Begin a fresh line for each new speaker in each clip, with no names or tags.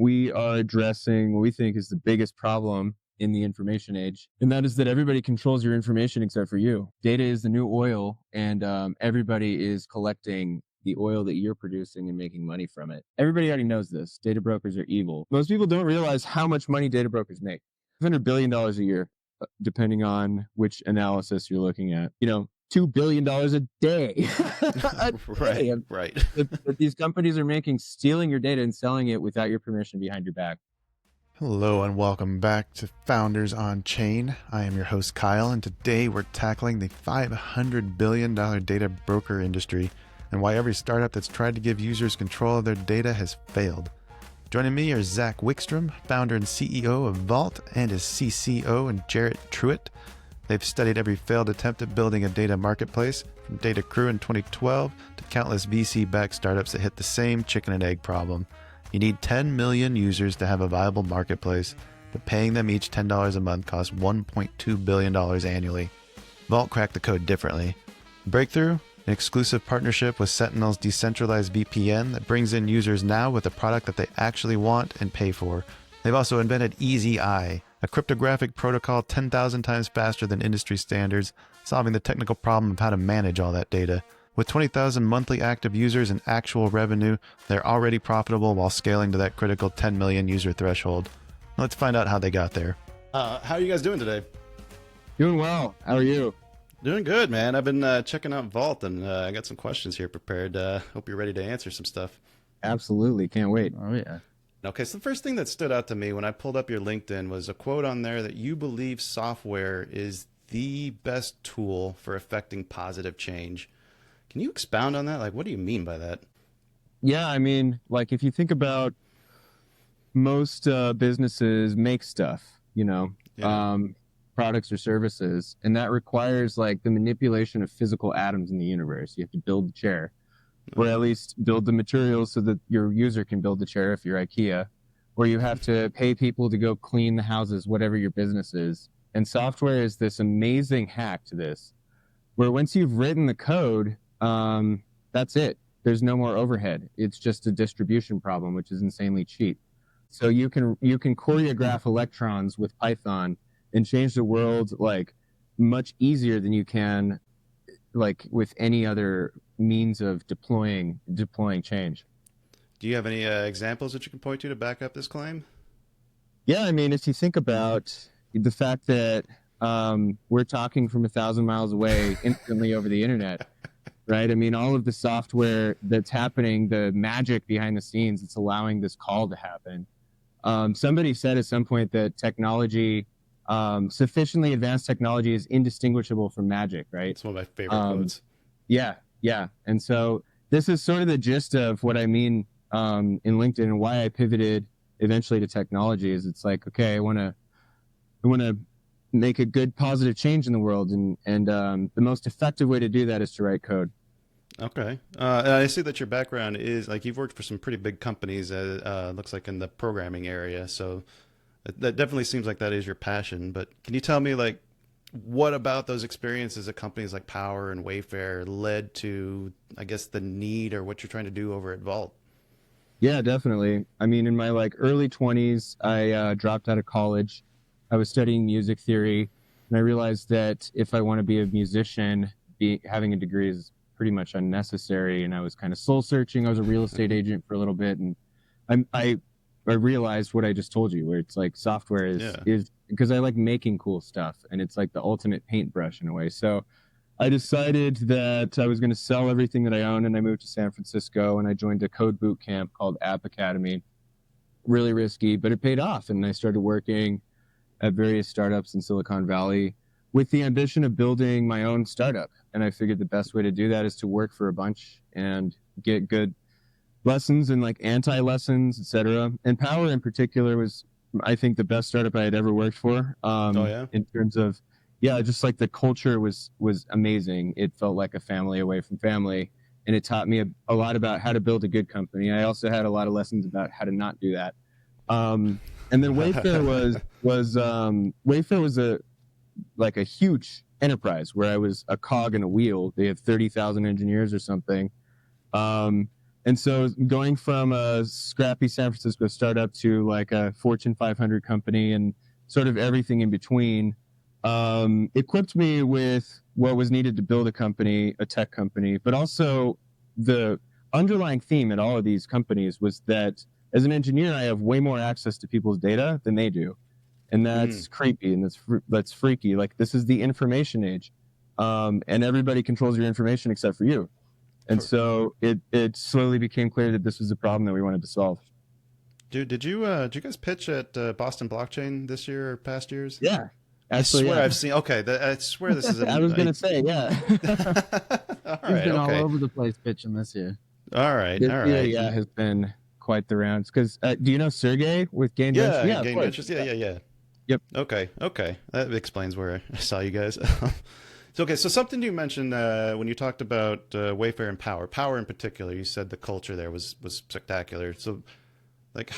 we are addressing what we think is the biggest problem in the information age, and that is that everybody controls your information except for you. Data is the new oil, and everybody is collecting the oil that you're producing and making money from it. Everybody already knows this. Data brokers are evil. Most people don't realize how much money data brokers make. $100 billion a year, depending on which analysis you're looking at. $2 billion a day.
Right.
That these companies are making, stealing your data and selling it without your permission behind your back.
Hello and welcome back to Founders on Chain. I am your host Kyle, and today we're tackling the $500 billion data broker industry and why every startup that's tried to give users control of their data has failed. Joining me are Zac Wickstrom, founder and CEO of Valt, and his CCO and Jarret Truett. They've studied every failed attempt at building a data marketplace, from Data Crew in 2012 to countless VC-backed startups that hit the same chicken and egg problem. You need 10 million users to have a viable marketplace, but paying them each $10 a month costs $1.2 billion annually. Valt cracked the code differently. Breakthrough, an exclusive partnership with Sentinel's decentralized VPN that brings in users now with a product that they actually want and pay for. They've also invented Easy Eye, a cryptographic protocol 10,000 times faster than industry standards, solving the technical problem of how to manage all that data. With 20,000 monthly active users and actual revenue, they're already profitable while scaling to that critical 10 million user threshold. Let's find out how they got there.
How are you guys doing today?
Doing well. How are you?
Doing good, man. I've been checking out Vault, and I got some questions here prepared. Hope you're ready to answer some stuff.
Absolutely. Can't wait.
Oh, yeah.
Okay, so the first thing that stood out to me when I pulled up your LinkedIn was a quote on there that you believe software is the best tool for affecting positive change. Can you expound on that? Like, what do you mean by that?
Yeah, I mean, like if you think about most businesses make stuff, products or services, and that requires like the manipulation of physical atoms in the universe. You have to build the chair, or at least build the materials so that your user can build the chair if you're IKEA, or you have to pay people to go clean the houses, whatever your business is. And software is this amazing hack to this, where once you've written the code, that's it. There's no more overhead. It's just a distribution problem, which is insanely cheap. So you can choreograph electrons with Python and change the world like much easier than you can like with any other means of deploying change.
Do you have any examples that you can point to back up this claim?
Yeah, I mean, if you think about the fact that we're talking from 1,000 miles away instantly over the internet, right? I mean, all of the software that's happening, the magic behind the scenes, it's allowing this call to happen. Somebody said at some point that technology, sufficiently advanced technology is indistinguishable from magic, right?
It's one of my favorite quotes.
Yeah. And so this is sort of the gist of what I mean in LinkedIn and why I pivoted eventually to technology. Is it's like, okay, I want to make a good positive change in the world, and the most effective way to do that is to write code.
Okay. And I see that your background is like you've worked for some pretty big companies, looks like in the programming area. So that definitely seems like that is your passion. But can you tell me, like, what about those experiences at companies like Power and Wayfair led to, I guess, the need or what you're trying to do over at Vault?
Yeah, definitely. I mean, in my like early 20s, I dropped out of college. I was studying music theory, and I realized that if I want to be a musician, having a degree is pretty much unnecessary. And I was kind of soul searching. I was a real estate agent for a little bit, and I realized what I just told you, where it's like software is because I like making cool stuff, and it's like the ultimate paintbrush in a way. So I decided that I was going to sell everything that I own, and I moved to San Francisco, and I joined a code boot camp called App Academy. Really risky, but it paid off, and I started working at various startups in Silicon Valley with the ambition of building my own startup. And I figured the best way to do that is to work for a bunch and get good lessons and like anti-lessons, etc. And Power in particular was, I think, the best startup I had ever worked for. In terms of, just like the culture was amazing. It felt like a family away from family, and it taught me a lot about how to build a good company. I also had a lot of lessons about how to not do that. And then Wayfair was a huge enterprise where I was a cog in a wheel. They have 30,000 engineers or something. And so going from a scrappy San Francisco startup to like a Fortune 500 company and sort of everything in between, equipped me with what was needed to build a company, a tech company, but also the underlying theme at all of these companies was that as an engineer, I have way more access to people's data than they do. And that's creepy and that's freaky. Like, this is the information age. And everybody controls your information except for you. And so it slowly became clear that this was a problem that we wanted to solve.
Dude, did you guys pitch at Boston Blockchain this year or past years?
Yeah.
Actually, I swear I've seen. Okay, I swear this is.
I was going to say, yeah.
All right,
He's been
okay.
all over the place pitching this year.
All right,
This
all
year,
right.
yeah, has been quite the rounds. Because do you know Sergey with Gain
Yeah,
Ventures? Yeah,
Gain Ventures. Yeah.
Yep.
Okay. That explains where I saw you guys. So something you mentioned when you talked about Wayfair and Power in particular, you said the culture there was spectacular. So, like,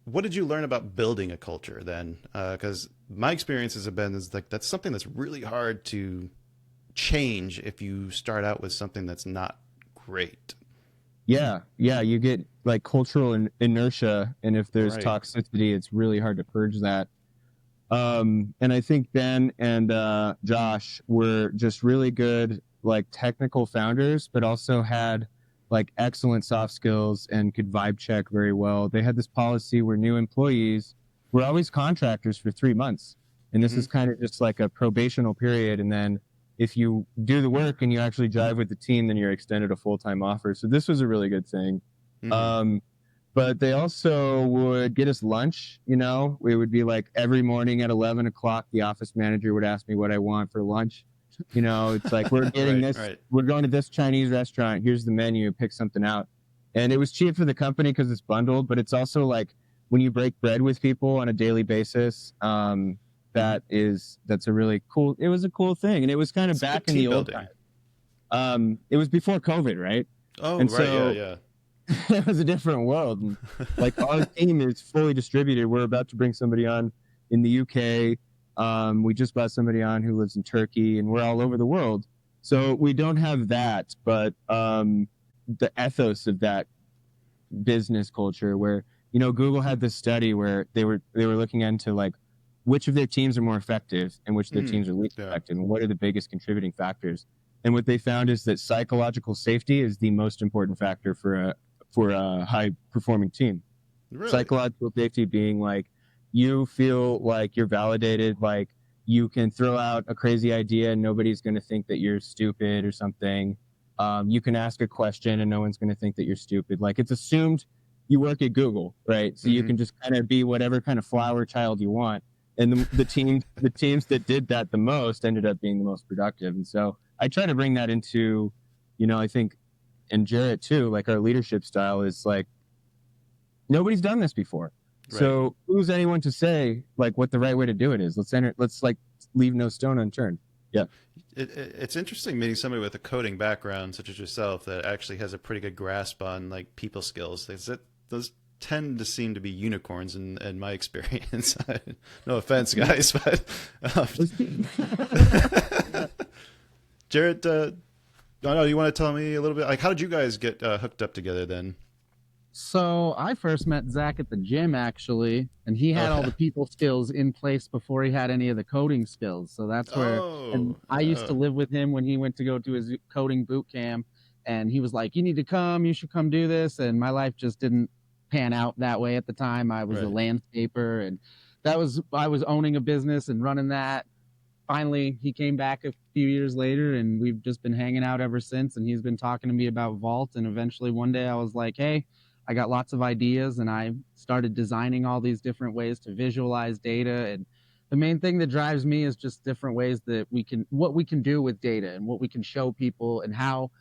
what did you learn about building a culture then? Because my experiences have been that's something that's really hard to change if you start out with something that's not great.
Yeah, you get like cultural inertia, and if there's
Right.
toxicity, it's really hard to purge that. And I think Ben and Josh were just really good, like, technical founders, but also had like excellent soft skills and could vibe check very well. They had this policy where new employees were always contractors for 3 months, and this is kind of just like a probational period, and then if you do the work and you actually jive with the team, then you're extended a full-time offer. So this was a really good thing. But they also would get us lunch. We would be like every morning at 11 o'clock, the office manager would ask me what I want for lunch. It's like, we're getting
Right.
We're going to this Chinese restaurant. Here's the menu, pick something out. And it was cheap for the company because it's bundled, but it's also like when you break bread with people on a daily basis, that's a really cool, it was a cool thing. And it was kind of back in the old time. It was before COVID, right?
Oh,
and
right.
so,
Yeah.
it was a different world. And like, our team is fully distributed. We're about to bring somebody on in the UK. We just brought somebody on who lives in Turkey, and we're all over the world. So we don't have that, but the ethos of that business culture where, Google had this study where they were looking into like which of their teams are more effective and which of their teams are least effective, and what are the biggest contributing factors. And what they found is that psychological safety is the most important factor for a high performing team.
Really?
Psychological safety being like, you feel like you're validated, like you can throw out a crazy idea and nobody's going to think that you're stupid or something. You can ask a question and no one's going to think that you're stupid. Like, it's assumed you work at Google, right? So you can just kind of be whatever kind of flower child you want. And the teams that did that the most ended up being the most productive. And so I try to bring that into, I think, and Jarrett too, like, our leadership style is like, nobody's done this before. Right. So who's anyone to say like what the right way to do it is? Let's like leave no stone unturned. Yeah.
It's interesting meeting somebody with a coding background such as yourself that actually has a pretty good grasp on like people skills. Those tend to seem to be unicorns in my experience. No offense, guys, but Jarrett, you want to tell me a little bit, like, how did you guys get hooked up together then?
So I first met Zac at the gym, actually, and he had all the people skills in place before he had any of the coding skills. So that's where and I used to live with him when he went to go to his coding boot camp, and he was like, you need to come, you should come do this. And my life just didn't pan out that way at the time. I was a landscaper, and I was owning a business and running that. Finally, he came back a few years later, and we've just been hanging out ever since. And he's been talking to me about Valt. And eventually one day I was like, hey, I got lots of ideas, and I started designing all these different ways to visualize data. And the main thing that drives me is just different ways that what we can do with data and what we can show people, and how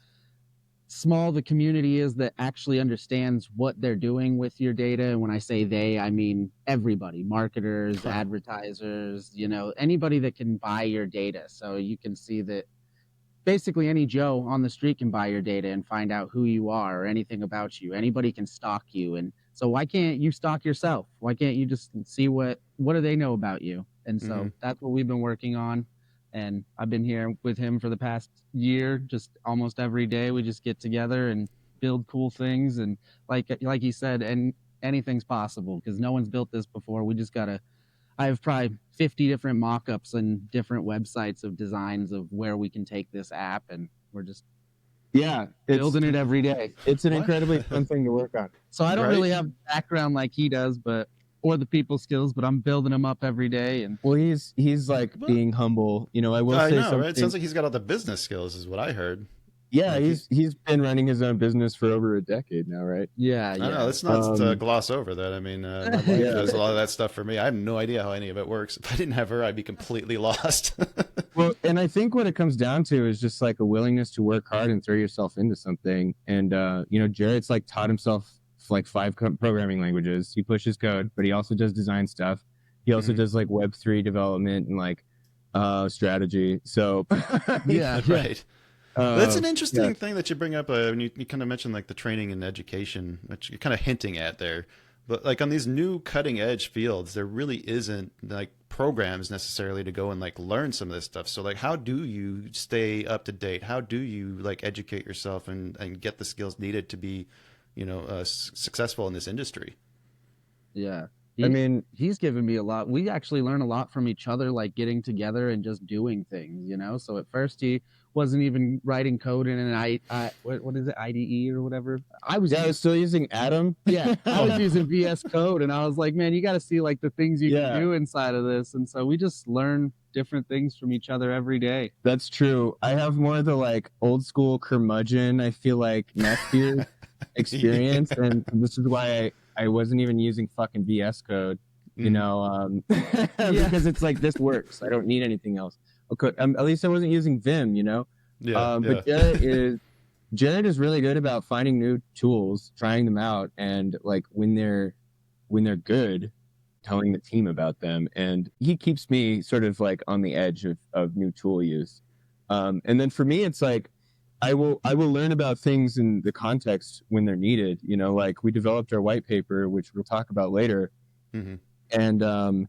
small the community is that actually understands what they're doing with your data. And when I say they, I mean everybody, marketers, advertisers, anybody that can buy your data. So you can see that basically any Joe on the street can buy your data and find out who you are or anything about you. Anybody can stalk you. And so why can't you stalk yourself? Why can't you just see what do they know about you? And so that's what we've been working on. And I've been here with him for the past year, just almost every day. We just get together and build cool things, and like you said, and anything's possible because no one's built this before. We just gotta. I have probably 50 different mock-ups and different websites of designs of where we can take this app, and we're just building it every day.
It's an incredibly fun thing to work on.
So I don't really have background like he does, or the people skills, but I'm building them up every day. And
well, he's like being humble. You know, I will say something. Right?
It sounds like he's got all the business skills, is what I heard.
Yeah, like he's been running his own business for over a decade now, right?
Yeah.
No, let's not gloss over that. I mean, my wife does a lot of that stuff for me. I have no idea how any of it works. If I didn't have her, I'd be completely lost.
Well, and I think what it comes down to is just like a willingness to work hard and throw yourself into something. And you know, Jarrett's like taught himself like 5 programming languages. He pushes code, but he also does design stuff. He also does like Web3 development and like strategy. So
yeah, right. That's an interesting thing that you bring up. When you kind of mentioned like the training and education, which you're kind of hinting at there. But like on these new cutting edge fields, there really isn't like programs necessarily to go and like learn some of this stuff. So like, how do you stay up to date? How do you like educate yourself and get the skills needed to be, you know, successful in this industry?
Yeah. I mean, he's given me a lot. We actually learn a lot from each other, like getting together and just doing things, you know? So at first he wasn't even writing code in an what is it, IDE or whatever.
I was still using Atom.
Yeah, I was using VS Code, and I was like, man, you got to see like the things you can do inside of this. And so we just learn different things from each other every day.
That's true. I have more of the like old school curmudgeon, I feel like, neckbeard experience, and this is why I wasn't even using fucking VS Code, you know, because it's like, this works. I don't need anything else. Okay, at least I wasn't using Vim, you know. But Jarret is really good about finding new tools, trying them out, and like when they're good, telling the team about them. And he keeps me sort of like on the edge of new tool use. And then for me, it's like I will learn about things in the context when they're needed. You know, like we developed our white paper, which we'll talk about later, and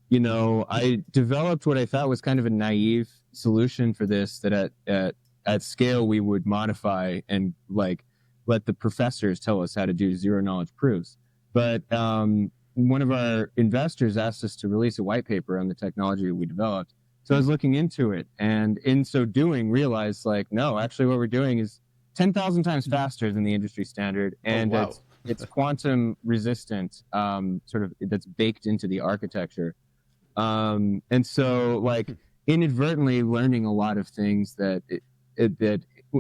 you know, I developed what I thought was kind of a naive solution for this, that at scale we would modify and like let the professors tell us how to do zero knowledge proofs. But one of our investors asked us to release a white paper on the technology we developed. So I was looking into it, and in so doing realized like, no, actually what we're doing is 10,000 times faster than the industry standard. And it's quantum resistant, sort of that's baked into the architecture. And so like inadvertently learning a lot of things that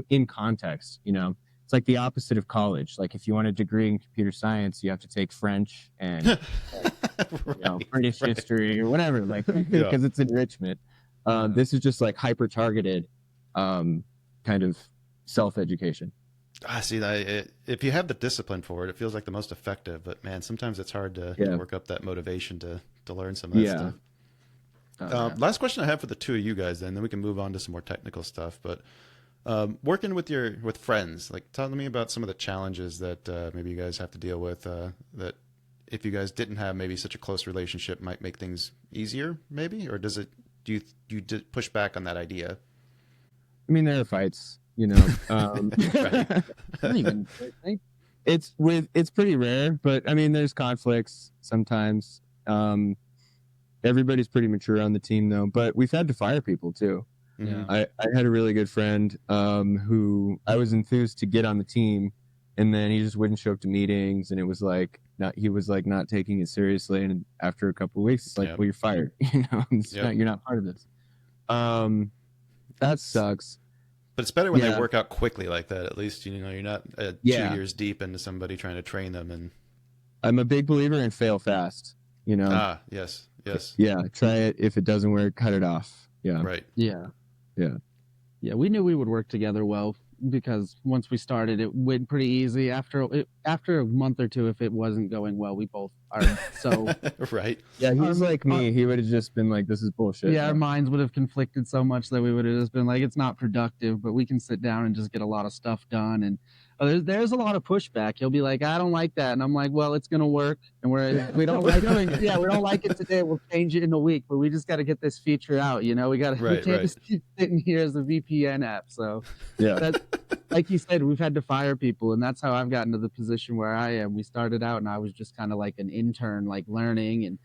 in context, you know, it's like the opposite of college. Like if you want a degree in computer science, you have to take French and you know, British history or whatever, like because it's enrichment. This is just like hyper targeted kind of self-education.
I see that. If you have the discipline for it, it feels like the most effective. But man, sometimes it's hard to work up that motivation to learn some of that stuff. Last question I have for the two of you guys, then we can move on to some more technical stuff. But working with friends, like tell me about some of the challenges that maybe you guys have to deal with. That if you guys didn't have maybe such a close relationship, might make things easier, maybe, or does it? Do you push back on that idea?
I mean, there are fights. You know, it's pretty rare, but I mean, there's conflicts sometimes. Everybody's pretty mature on the team though, but we've had to fire people too. Yeah. I had a really good friend who I was enthused to get on the team, and then he just wouldn't show up to meetings, and it was like he was like not taking it seriously, and after a couple of weeks, it's like, well, you're fired. You know, you're not part of this. That sucks.
But it's better when they work out quickly like that. At least, you know, you're not 2 years deep into somebody trying to train them. And
I'm a big believer in fail fast. You know.
Yes.
Yeah, try it. If it doesn't work, cut it off. Yeah.
Right.
Yeah. We knew we would work together well because once we started, it went pretty easy. After a month or two, if it wasn't going well, we both are so
right.
Yeah, he's like me. He would have just been like, "This is bullshit."
Yeah, our minds would have conflicted so much that we would have just been like, "It's not productive," but we can sit down and just get a lot of stuff done. And there's a lot of pushback. He'll be like, "I don't like that," and I'm like, "Well, it's gonna work." And we don't like doing it. Yeah, we don't like it today. We'll change it in a week, but we just got to get this feature out. You know, we can't just keep sitting here as a VPN app. So like you said, we've had to fire people, and that's how I've gotten to the position where I am. We started out, and I was just kind of like an intern, like learning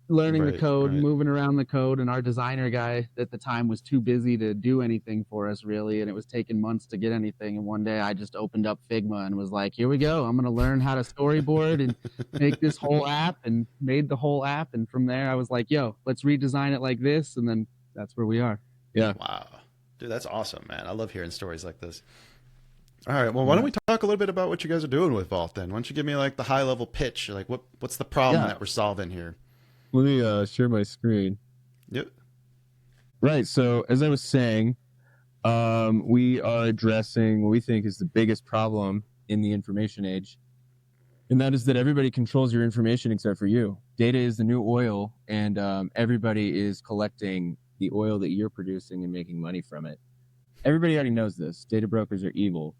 the code,
Right.
moving around the code, and our designer guy at the time was too busy to do anything for us really, and it was taking months to get anything. And one day I just opened up Figma and was like, here we go, I'm going to learn how to storyboard and make this whole app, and made the whole app. And from there I was like, yo, let's redesign it like this, and then that's where we are.
Yeah.
Wow. Dude, that's awesome, man. I love hearing stories like this. All right, well, why don't we talk a little bit about what you guys are doing with Vault then? Why don't you give me like the high level pitch? Like what's the problem that we're solving here?
Let me share my screen.
Yep.
Right. So as I was saying, we are addressing what we think is the biggest problem in the information age. And that is that everybody controls your information except for you. Data is the new oil, and everybody is collecting the oil that you're producing and making money from it. Everybody already knows this. Data brokers are evil.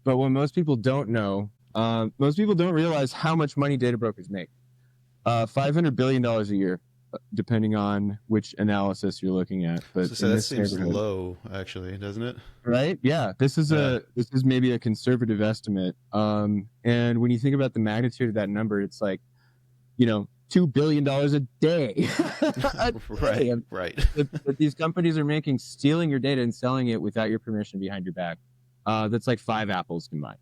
But what most people don't know, most people don't realize how much money data brokers make. $500 billion a year, depending on which analysis you're looking at. But
So that seems low, actually, doesn't it?
Right? Yeah. This is maybe a conservative estimate. And when you think about the magnitude of that number, it's like, $2 billion a day.
Right.
That these companies are making, stealing your data and selling it without your permission behind your back. That's like 5 apples combined,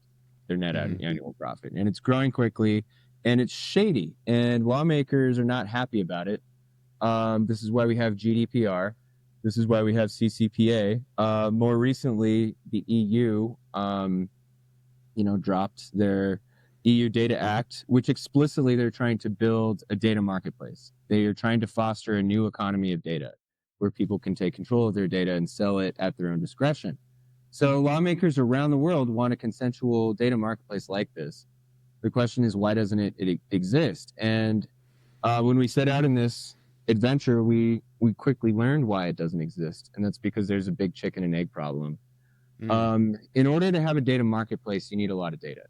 their net annual profit. And it's growing quickly. And it's shady, and lawmakers are not happy about it. This is why we have GDPR. This is why we have CCPA. More recently, the EU, dropped their EU Data Act, which explicitly they're trying to build a data marketplace. They are trying to foster a new economy of data, where people can take control of their data and sell it at their own discretion. So lawmakers around the world want a consensual data marketplace like this. The question is, why doesn't it exist? And when we set out in this adventure, we quickly learned why it doesn't exist. And that's because there's a big chicken and egg problem. In order to have a data marketplace, you need a lot of data.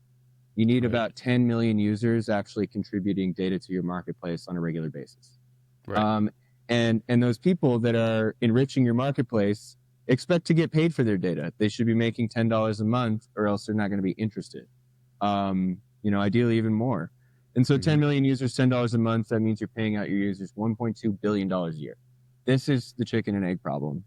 You need about 10 million users actually contributing data to your marketplace on a regular basis.
Right.
And those people that are enriching your marketplace expect to get paid for their data. They should be making $10 a month, or else they're not going to be interested. Ideally even more. And so 10 million users, $10 a month, that means you're paying out your users $1.2 billion a year. This is the chicken and egg problem.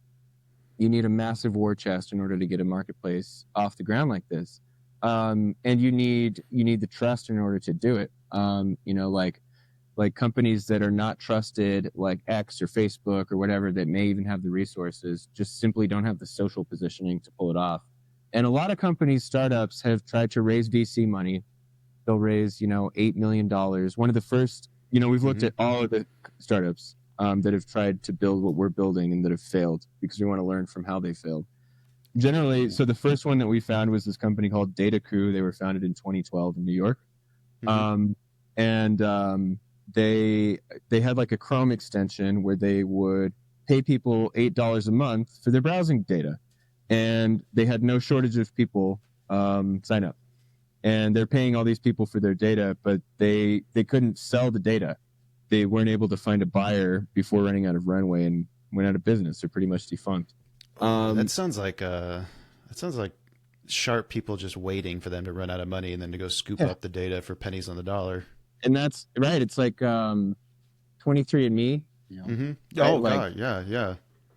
You need a massive war chest in order to get a marketplace off the ground like this. And you need the trust in order to do it. Like companies that are not trusted, like X or Facebook or whatever, that may even have the resources, just simply don't have the social positioning to pull it off. And a lot of companies, startups, have tried to raise VC money. They'll raise, $8 million. One of the first, we've looked at all of the startups that have tried to build what we're building and that have failed, because we want to learn from how they failed. Generally, so the first one that we found was this company called Data Crew. They were founded in 2012 in New York. They had like a Chrome extension where they would pay people $8 a month for their browsing data. And they had no shortage of people sign up. And they're paying all these people for their data, but they couldn't sell the data. They weren't able to find a buyer before running out of runway and went out of business. They're pretty much defunct.
That sounds like sharp people just waiting for them to run out of money and then to go scoop up the data for pennies on the dollar.
And that's right. It's like 23andMe.
Right?
Oh,
God, yeah.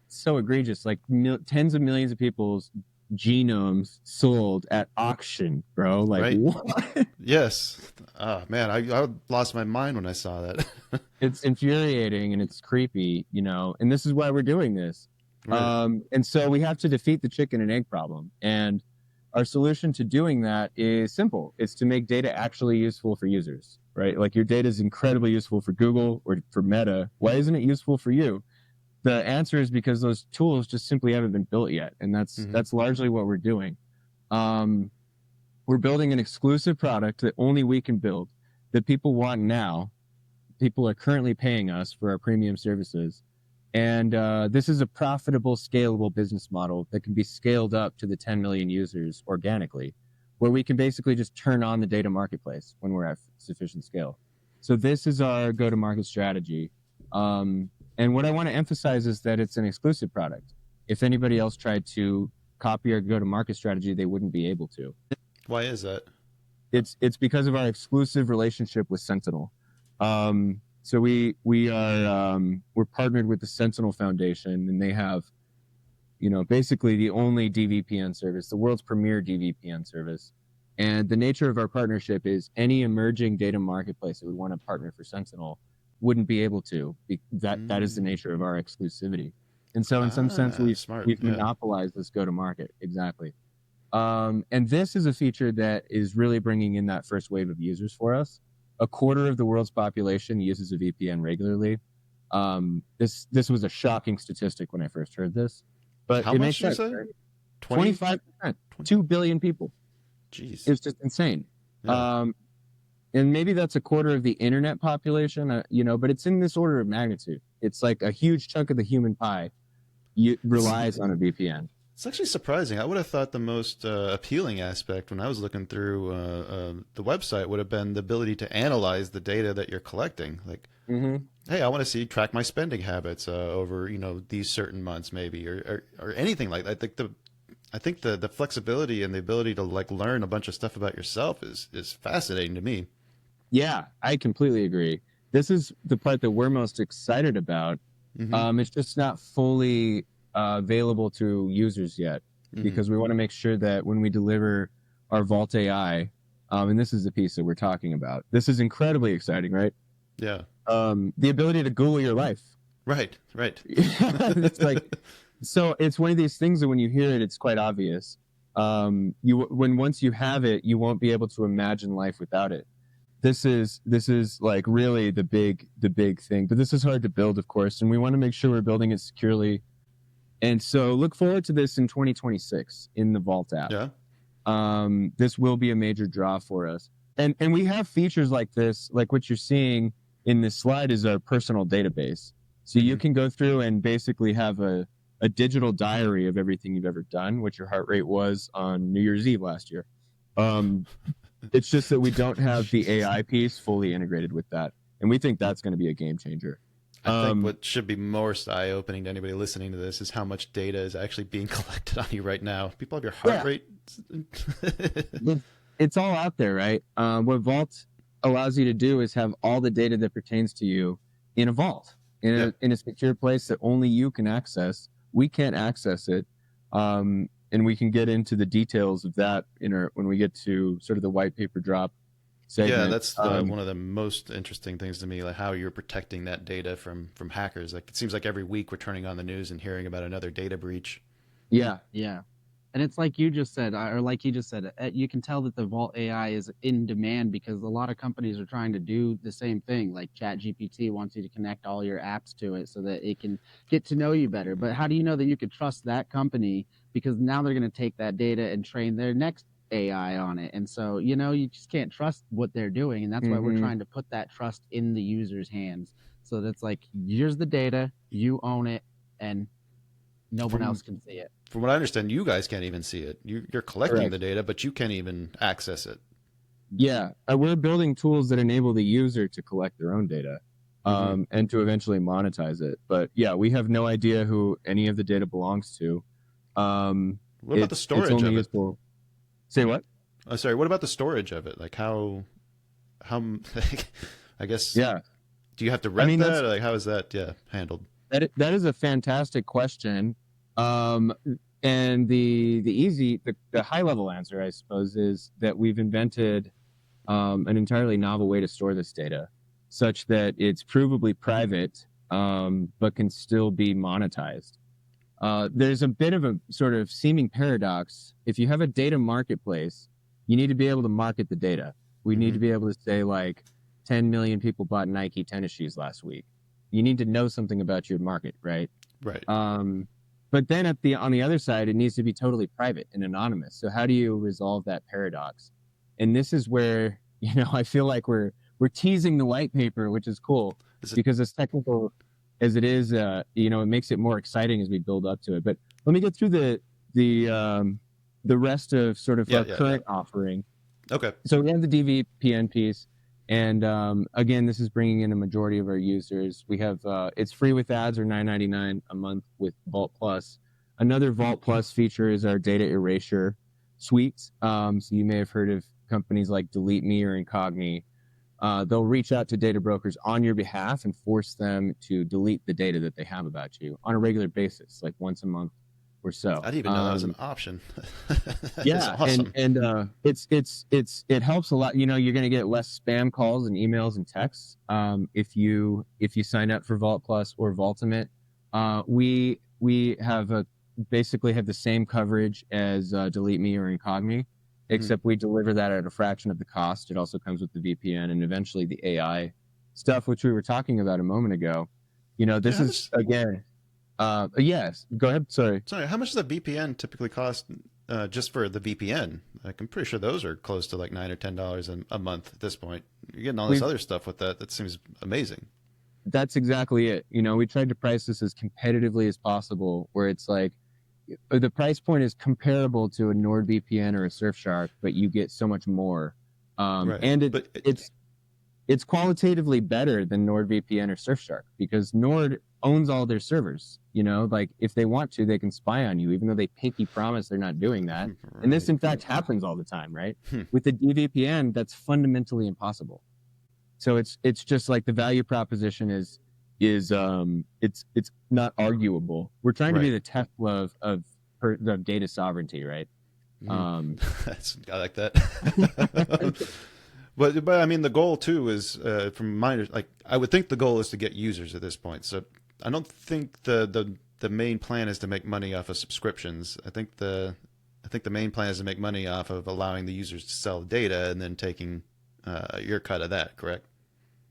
So egregious. Like tens of millions of people's genomes sold at auction, bro. Like, what?
Yes. Man, I lost my mind when I saw that.
It's infuriating and it's creepy, and this is why we're doing this.
Right.
And so we have to defeat the chicken and egg problem. And our solution to doing that is simple. It's to make data actually useful for users, right? Like, your data is incredibly useful for Google or for Meta. Why isn't it useful for you? The answer is because those tools just simply haven't been built yet. And that's largely what we're doing. We're building an exclusive product that only we can build, that people want now. People are currently paying us for our premium services. And this is a profitable, scalable business model that can be scaled up to the 10 million users organically, where we can basically just turn on the data marketplace when we're at sufficient scale. So this is our go-to-market strategy. And what I want to emphasize is that it's an exclusive product. If anybody else tried to copy our go-to-market strategy, they wouldn't be able to.
Why is that?
It's because of our exclusive relationship with Sentinel. So we're partnered with the Sentinel Foundation, and they have, basically the only DVPN service, the world's premier DVPN service. And the nature of our partnership is any emerging data marketplace that we want to partner for Sentinel wouldn't be able to. That is the nature of our exclusivity. And so in some sense, we've monopolized this go-to-market. Exactly. And this is a feature that is really bringing in that first wave of users for us. A quarter of the world's population uses a VPN regularly. This was a shocking statistic when I first heard this. But
how
it
much
makes sense. 25%. 2 billion people.
Jeez.
It's just insane.
Yeah.
And maybe that's a quarter of the internet population, but it's in this order of magnitude. It's like a huge chunk of the human pie relies on a VPN.
It's actually surprising. I would have thought the most appealing aspect when I was looking through the website would have been the ability to analyze the data that you're collecting. Like, hey, I want to track my spending habits over these certain months, maybe, or anything like that. I think the flexibility and the ability to learn a bunch of stuff about yourself is fascinating to me.
Yeah, I completely agree. This is the part that we're most excited about. It's just not fully available to users yet, because we want to make sure that when we deliver our Valt AI, and this is the piece that we're talking about, this is incredibly exciting, right?
Yeah.
The ability to Google your life.
Right.
It's like, so it's one of these things that when you hear it, it's quite obvious. Once you have it, you won't be able to imagine life without it. This is like really the big thing, but this is hard to build, of course, and we want to make sure we're building it securely. And so look forward to this in 2026 in the Valt app.
Yeah.
This will be a major draw for us. And we have features like this, like what you're seeing in this slide is a personal database. So you can go through and basically have a digital diary of everything you've ever done, what your heart rate was on New Year's Eve last year. It's just that we don't have the AI piece fully integrated with that. And we think that's going to be a game changer.
I think what should be most eye-opening to anybody listening to this is how much data is actually being collected on you right now. People have your heart rate.
It's all out there, right? What Valt allows you to do is have all the data that pertains to you in a vault, in a secure place that only you can access. We can't access it. And we can get into the details of that when we get to sort of the white paper drop segment.
Yeah, that's one of the most interesting things to me, like how you're protecting that data from hackers. Like, it seems like every week we're turning on the news and hearing about another data breach.
Yeah. And it's like you just said, or like you just said, you can tell that the Vault AI is in demand because a lot of companies are trying to do the same thing. Like ChatGPT wants you to connect all your apps to it so that it can get to know you better. But how do you know that you could trust that company? Because now they're going to take that data and train their next AI on it. And so, you just can't trust what they're doing. And that's why we're trying to put that trust in the user's hands. So that's like, here's the data, you own it, and no one else can see it.
From what I understand, you guys can't even see it. You're collecting the data, but you can't even access it.
Yeah, we're building tools that enable the user to collect their own data and to eventually monetize it. But yeah, we have no idea who any of the data belongs to.
What about the storage of it?
Useful. Say what?
Oh, sorry. What about the storage of it? Like how I guess.
Yeah.
Do you have to rent that? Or like, how is that handled?
That is a fantastic question. And the high level answer, I suppose, is that we've invented an entirely novel way to store this data, such that it's provably private, but can still be monetized. There's a bit of a sort of seeming paradox. If you have a data marketplace, you need to be able to market the data. We need to be able to say, like, 10 million people bought Nike tennis shoes last week. You need to know something about your market, right?
Right.
But then on the other side, it needs to be totally private and anonymous. So how do you resolve that paradox? And this is where, I feel like we're teasing the white paper, which is cool because as technical as it is, it makes it more exciting as we build up to it. But let me get through the rest of sort of our current offering.
Okay.
So we have the DVPN piece. And again, this is bringing in a majority of our users. We have it's free with ads or $9.99 a month with Valt Plus. Another Vault Plus feature is our data erasure suite. So you may have heard of companies like Delete Me or Incogni. They'll reach out to data brokers on your behalf and force them to delete the data that they have about you on a regular basis, like once a month or so.
I didn't even know that was an option.
Yeah,
awesome.
and it helps a lot. You know, you're going to get less spam calls and emails and texts if you sign up for Vault Plus or Vaultimate. We basically have the same coverage as Delete Me or Incogni, except we deliver that at a fraction of the cost. It also comes with the VPN and eventually the AI stuff, which we were talking about a moment ago. You know, this is again. Yes, go ahead. Sorry,
how much does a VPN typically cost just for the VPN? Like, I'm pretty sure those are close to like $9 or $10 a month at this point. You're getting all this other stuff with that. That seems amazing.
That's exactly it. You know, we tried to price this as competitively as possible, where it's like the price point is comparable to a NordVPN or a Surfshark, but you get so much more.
Right.
And it's qualitatively better than NordVPN or Surfshark because Nord owns all their servers. You know, like if they want to, they can spy on you, even though they pinky promise they're not doing that. Right. And this, in fact, happens all the time, right? With the DVPN, that's fundamentally impossible. So it's just like the value proposition is it's not arguable. We're trying to be the Tesla of data sovereignty, right?
I like that. But I mean, the goal too is from my I would think the goal is to get users at this point. So I don't think the main plan is to make money off of subscriptions. I think the main plan is to make money off of allowing the users to sell data and then taking your cut of that. Correct?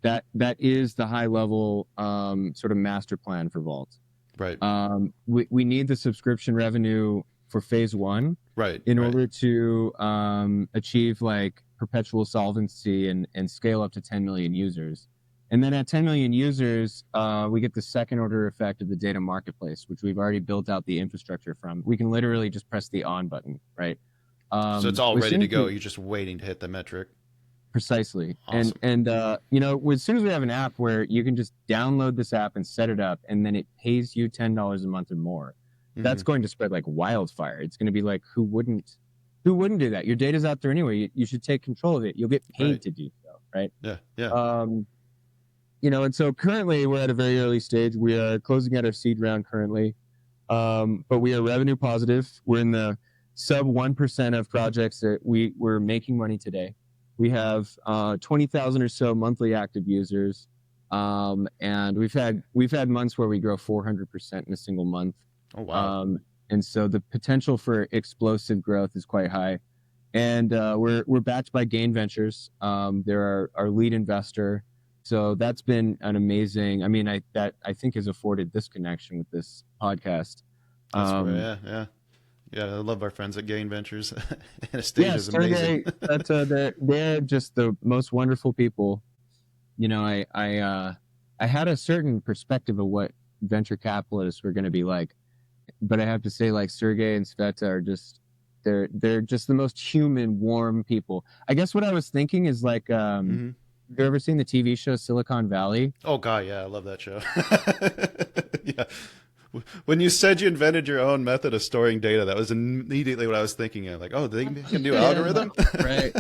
That is the high level sort of master plan for Vault.
Right.
We need the subscription revenue for phase one,
right,
in order to achieve like perpetual solvency and scale up to 10 million users. And then at 10 million users, we get the second order effect of the data marketplace, which we've already built out the infrastructure from. We can literally just press the on button, right?
So it's all ready to go. You're just waiting to hit the metric.
Precisely.
Awesome.
And you know, as soon as we have an app where you can just download this app and set it up, and then it pays you $10 a month or more, that's going to spread like wildfire. It's going to be like, who wouldn't do that? Your data's out there anyway. You should take control of it. You'll get paid to do so, right?
Yeah.
You know, and so currently we're at a very early stage. We are closing out our seed round currently, but we are revenue positive. We're in the sub 1% of projects that we're making money today. We have 20,000 or so monthly active users, and we've had months where we grow 400% in a single month.
Oh wow!
And so the potential for explosive growth is quite high. And we're backed by Gain Ventures. They're our lead investor. So that's been an amazing. I mean, I think has afforded this connection with this podcast.
Yeah. Yeah, I love our friends at Gain Ventures. Anastasia is amazing.
They're just the most wonderful people. You know, I had a certain perspective of what venture capitalists were going to be like, but I have to say, like Sergey and Sveta are just they're just the most human, warm people. I guess what I was thinking is like, have you ever seen the TV show Silicon Valley?
Oh God, yeah, I love that show. Yeah. When you said you invented your own method of storing data, that was immediately what I was thinking of. Like, oh, they can do algorithm?
Right.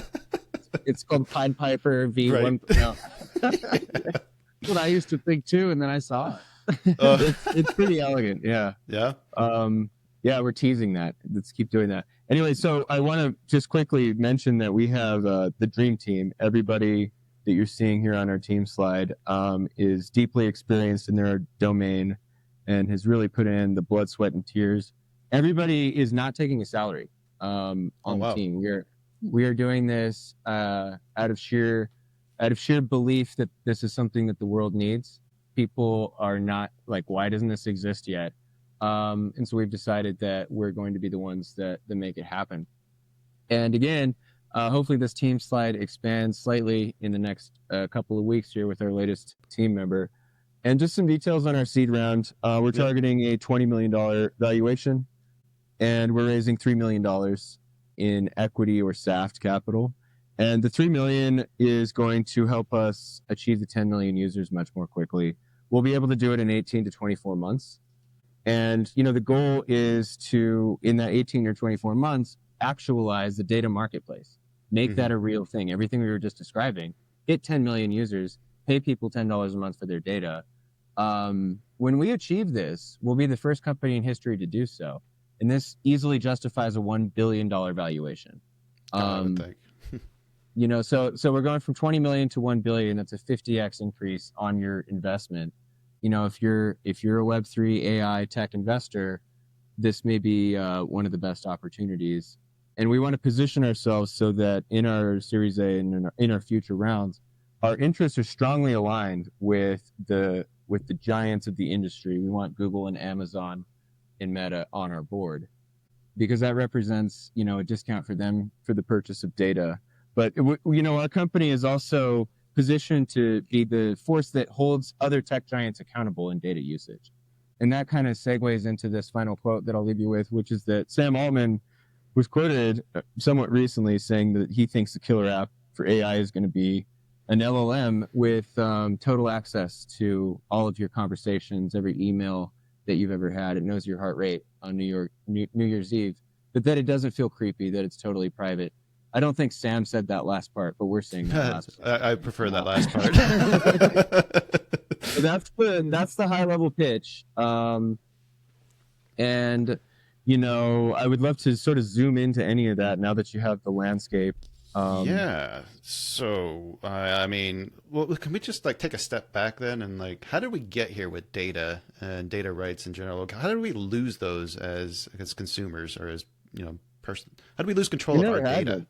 It's called Pied Piper V1.
Right.
No. That's what I used to think too, and then I saw it.
It's pretty elegant, yeah.
Yeah?
Yeah, we're teasing that. Let's keep doing that. Anyway, so I want to just quickly mention that we have the dream team. Everybody that you're seeing here on our team slide is deeply experienced in their domain and has really put in the blood, sweat, and tears. Everybody is not taking a salary on the team. We are doing this out of sheer belief that this is something that the world needs. People are not like, why doesn't this exist yet? And so we've decided that we're going to be the ones that make it happen. And again, hopefully this team slide expands slightly in the next couple of weeks here with our latest team member. And just some details on our seed round. We're targeting a $20 million valuation, and we're raising $3 million in equity or SAFT capital. And the $3 million is going to help us achieve the 10 million users much more quickly. We'll be able to do it in 18 to 24 months. And, the goal is to, in that 18 or 24 months, actualize the data marketplace, make that a real thing. Everything we were just describing, hit 10 million users, pay people $10 a month for their data. When we achieve this, we'll be the first company in history to do so. And this easily justifies a $1 billion valuation.
I would think.
So we're going from 20 million to 1 billion. That's a 50x increase on your investment. If you're a Web3 AI tech investor, this may be one of the best opportunities. And we want to position ourselves so that in our Series A and in our future rounds, our interests are strongly aligned with the giants of the industry. We want Google and Amazon and Meta on our board because that represents, a discount for them for the purchase of data. But, our company is also positioned to be the force that holds other tech giants accountable in data usage. And that kind of segues into this final quote that I'll leave you with, which is that Sam Altman was quoted somewhat recently saying that he thinks the killer app for AI is going to be an LLM with total access to all of your conversations, every email that you've ever had. It knows your heart rate on New Year's Eve, but that it doesn't feel creepy, that it's totally private. I don't think Sam said that last part, but we're saying that last part.
I prefer that last part.
So that's the high level pitch. And, I would love to sort of zoom into any of that now that you have the landscape.
Yeah. So, can we just take a step back then and how did we get here with data and data rights in general? How did we lose those as consumers or as, how did we lose control of our data?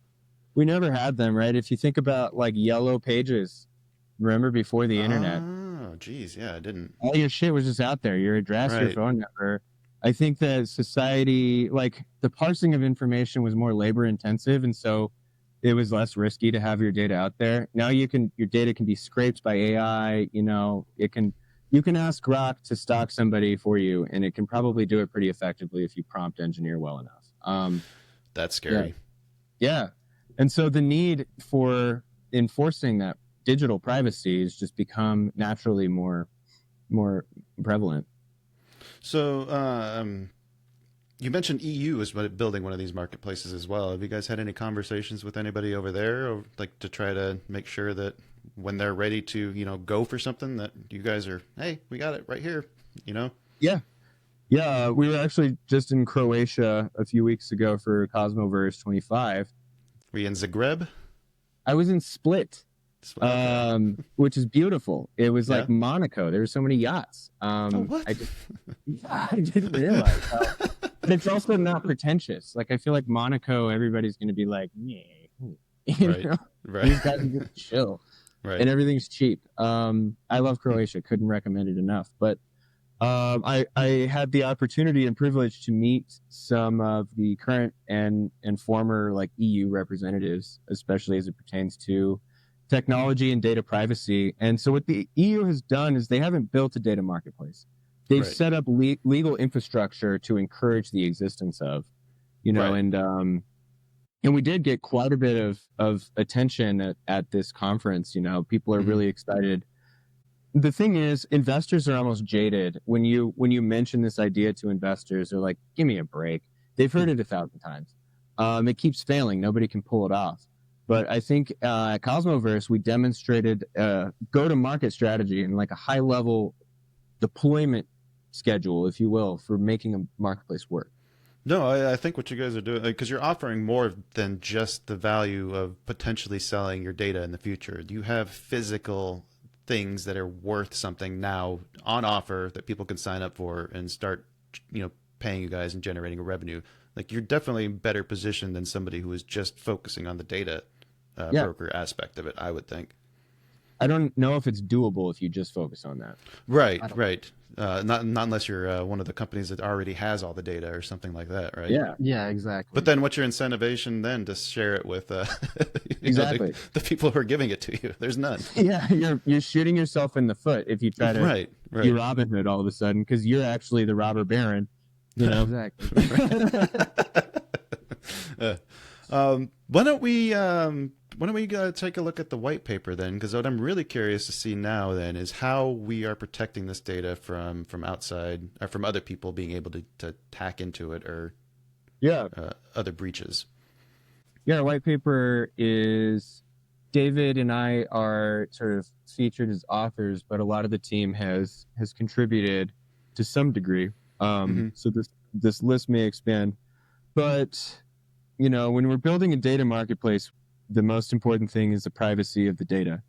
We never had them, right? If you think about yellow pages, remember before the internet?
Oh, geez. Yeah, I didn't.
All your shit was just out there, your address, your phone number. I think that society, the parsing of information was more labor intensive. And so it was less risky to have your data out there. Now your data can be scraped by AI. You can ask Grok to stalk somebody for you, and it can probably do it pretty effectively if you prompt engineer well enough.
That's scary.
Yeah. And so the need for enforcing that digital privacy has just become naturally more prevalent.
So you mentioned EU is building one of these marketplaces as well. Have you guys had any conversations with anybody over there, or to try to make sure that when they're ready to go for something that you guys are, hey, we got it right here,
Yeah, we were actually just in Croatia a few weeks ago for Cosmoverse 25.
Were you in Zagreb?
I was in Split, which is beautiful. It was like Monaco. There were so many yachts.
What?
I didn't realize how. But it's also not pretentious. I feel like Monaco, everybody's going to be like, yeah.
Right.
These guys are just chill.
Right.
And everything's cheap. I love Croatia. Couldn't recommend it enough. But I had the opportunity and privilege to meet some of the current and former EU representatives, especially as it pertains to technology and data privacy. And so what the EU has done is they haven't built a data marketplace. They've set up legal infrastructure to encourage the existence of, and we did get quite a bit of attention at this conference. People are really excited. The thing is, investors are almost jaded when you mention this idea to investors. They're like, "Give me a break." They've heard it 1,000 times. It keeps failing. Nobody can pull it off. But I think at Cosmoverse we demonstrated a go-to-market strategy and a high-level deployment schedule, if you will, for making a marketplace work.
No, I think what you guys are doing, because you're offering more than just the value of potentially selling your data in the future. You have physical things that are worth something now on offer that people can sign up for and start, paying you guys and generating a revenue. You're definitely better positioned than somebody who is just focusing on the data broker aspect of it, I would think.
I don't know if it's doable if you just focus on that.
Right. Not unless you're one of the companies that already has all the data or something like that, right?
Yeah, exactly.
But then what's your incentivation then to share it with
exactly
the people who are giving it to you? There's none.
Yeah, you're shooting yourself in the foot if you try to be Robin Hood all of a sudden, because you're actually the robber baron.
Exactly.
Why don't we why don't we take a look at the white paper then? Because what I'm really curious to see now then is how we are protecting this data from outside or from other people being able to hack into it or other breaches.
Yeah, white paper is David and I are sort of featured as authors, but a lot of the team has contributed to some degree. So this list may expand, but when we're building a data marketplace, the most important thing is the privacy of the data,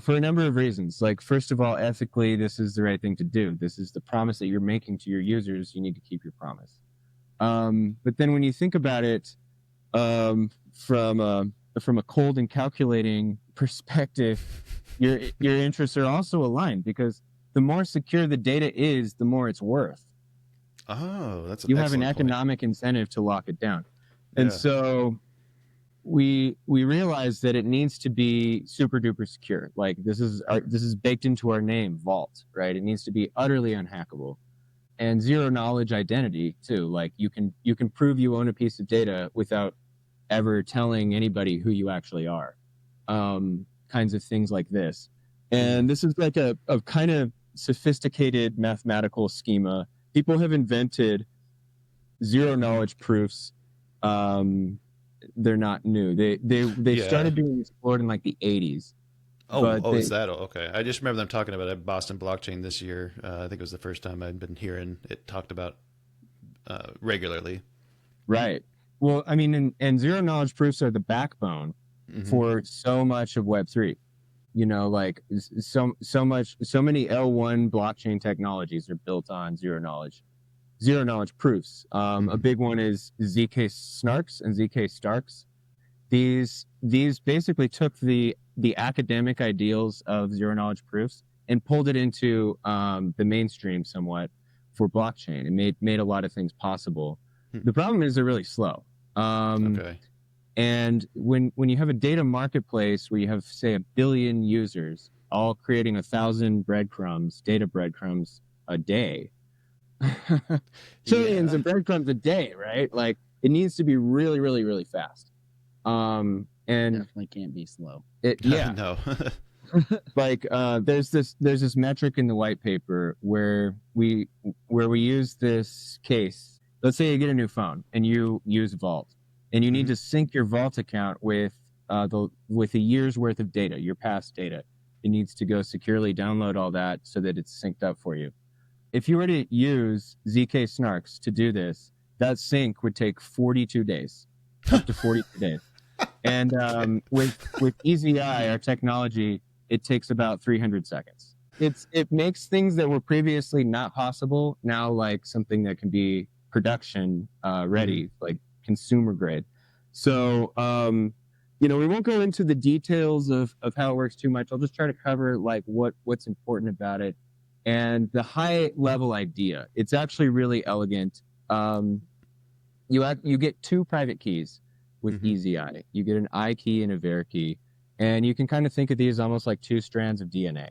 for a number of reasons. Like, first of all, ethically, this is the right thing to do. This is the promise that you're making to your users. You need to keep your promise. But then when you think about it from a cold and calculating perspective, your interests are also aligned, because the more secure the data is, the more it's worth.
Oh, that's an
you have an
excellent
economic incentive to lock it down.
Yeah.
And so we realize that it needs to be super duper secure. Like, this is baked into our name, Valt, right? It needs to be utterly unhackable. And zero knowledge identity too. Like, you can prove you own a piece of data without ever telling anybody who you actually are. Kinds of things like this. And this is like a kind of sophisticated mathematical schema. People have invented zero knowledge proofs. They're not new. They started being explored in like the 80s.
Is that okay? I just remember them talking about it at Boston Blockchain this year. I think it was the first time I'd been hearing it talked about regularly.
Right. Well, I mean, and zero knowledge proofs are the backbone for so much of Web3. Like so many L1 blockchain technologies are built on zero knowledge proofs. A big one is ZK Snarks and ZK Starks. These basically took the academic ideals of zero knowledge proofs and pulled it into the mainstream somewhat for blockchain. It made a lot of things possible. The problem is they're really slow.
Okay.
And when you have a data marketplace where you have, say, 1 billion users all creating 1,000 data breadcrumbs a day, trillions of breadcrumbs a day, right? Like, it needs to be really, really, really fast. And
definitely can't be slow.
No.
Like, there's this metric in the white paper where we use this case. Let's say you get a new phone and you use Valt, and you need to sync your Vault account with a year's worth of data, your past data. It needs to go securely download all that so that it's synced up for you. If you were to use ZK Snarks to do this, that sync would take 42 days, up to 42 days. And with EasyEye, our technology, it takes about 300 seconds. It makes things that were previously not possible now like something that can be production ready, like consumer grade. So we won't go into the details of how it works too much. I'll just try to cover like what's important about it and the high level idea. It's actually really elegant. You get 2 private keys with EasyEye. You get an I key and a var key, and you can kind of think of these almost like 2 strands of DNA.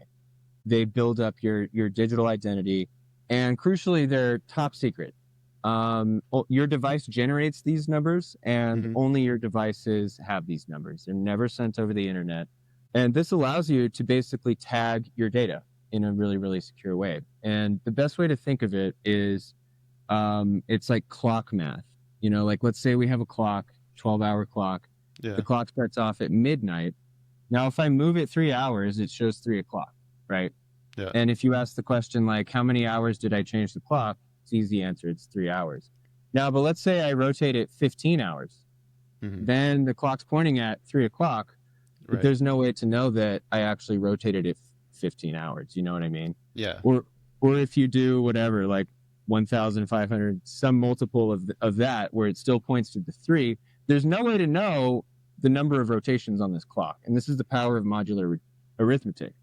They build up your digital identity, and crucially, they're top secret. Your device generates these numbers, and only your devices have these numbers. They're never sent over the internet. And this allows you to basically tag your data in a really, really secure way. And the best way to think of it is it's like clock math. Like, let's say we have a clock, 12-hour clock.
Yeah.
The clock starts off at midnight. Now, if I move it 3 hours, it shows 3 o'clock, right?
Yeah.
And if you ask the question, like, how many hours did I change the clock? It's easy answer. It's 3 hours. Now, but let's say I rotate it 15 hours. Then the clock's pointing at 3 o'clock, but there's no way to know that I actually rotated it 15 hours. You know what I mean?
Yeah.
Or if you do whatever, like 1,500, some multiple of that, where it still points to the 3, there's no way to know the number of rotations on this clock. And this is the power of modular arithmetic.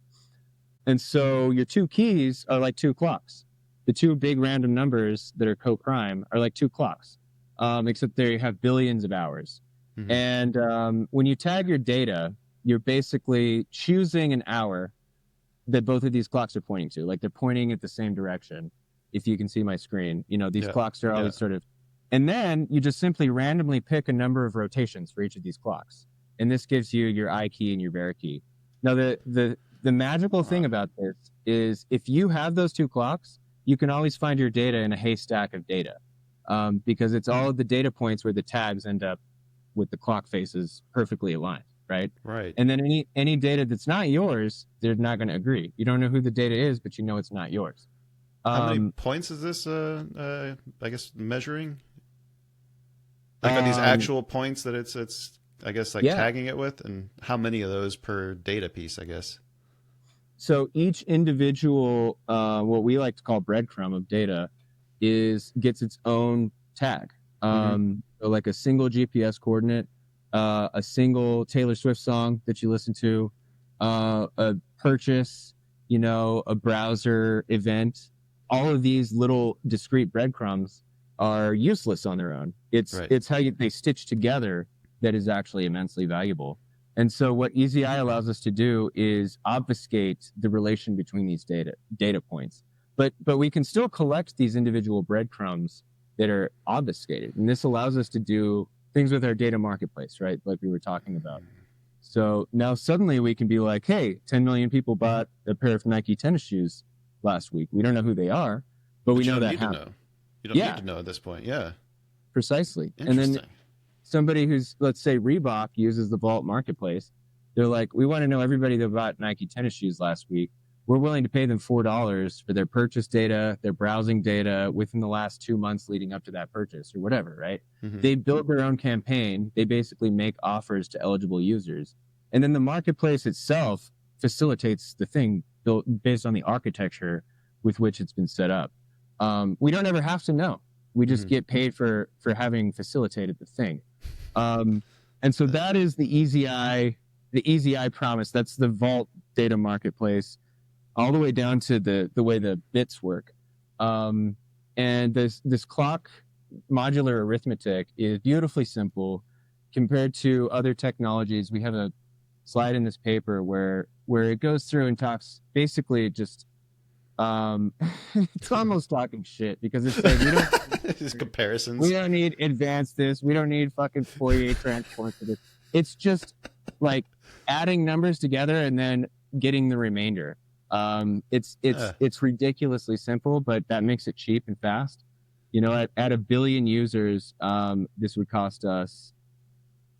And so your 2 keys are like 2 clocks. The 2 big random numbers that are co-prime are like 2 clocks, except they have billions of hours. And when you tag your data, you're basically choosing an hour that both of these clocks are pointing to. Like, they're pointing at the same direction. If you can see my screen, these clocks are always sort of, and then you just simply randomly pick a number of rotations for each of these clocks. and this gives you your I key and your var key. Now, the magical thing about this is if you have those two clocks, you can always find your data in a haystack of data, because it's all of the data points where the tags end up with the clock faces perfectly aligned, right?
Right.
And then any data that's not yours, they're not going to agree. You don't know who the data is, but you know it's not yours.
How many points is this, I guess, measuring? Like, are these actual points that it's I guess, like tagging it with? And how many of those per data piece, I guess?
So each individual, what we like to call breadcrumb of data, gets its own tag. So like a single GPS coordinate, a single Taylor Swift song that you listen to, a purchase, a browser event. All of these little discrete breadcrumbs are useless on their own. It's how they stitch together that is actually immensely valuable. And so what EasyEye allows us to do is obfuscate the relation between these data points. But we can still collect these individual breadcrumbs that are obfuscated. And this allows us to do things with our data marketplace, right? Like we were talking about. So now suddenly we can be like, hey, 10 million people bought a pair of Nike tennis shoes last week. We don't know who they are, but we know that happened.
You don't need to know at this point. Yeah.
Precisely. And then somebody who's, let's say, Reebok uses the Valt marketplace. They're like, we want to know everybody that bought Nike tennis shoes last week. We're willing to pay them $4 for their purchase data, their browsing data within the last 2 months leading up to that purchase or whatever, right? They build their own campaign. They basically make offers to eligible users. And then the marketplace itself facilitates the thing built based on the architecture with which it's been set up. We don't ever have to know. We just get paid for having facilitated the thing. And so that is the EasyEye promise. That's the Vault data marketplace, all the way down to the way the bits work. And this clock modular arithmetic is beautifully simple compared to other technologies. We have a slide in this paper where it goes through and talks basically just it's almost talking shit because it's like we don't
just comparisons.
We don't need advanced this. We don't need fucking Fourier transforms for this. It's just like adding numbers together and then getting the remainder. It's ridiculously simple, but that makes it cheap and fast. At 1 billion users, this would cost us